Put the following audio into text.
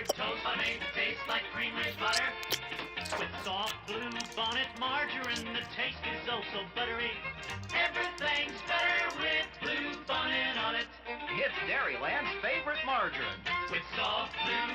buttered toast made to taste like cream-rich butter. With soft Blue Bonnet margarine, the taste is oh so buttery. Everything's better with Blue Bonnet on it. It's Dairyland's favorite margarine. With soft Blue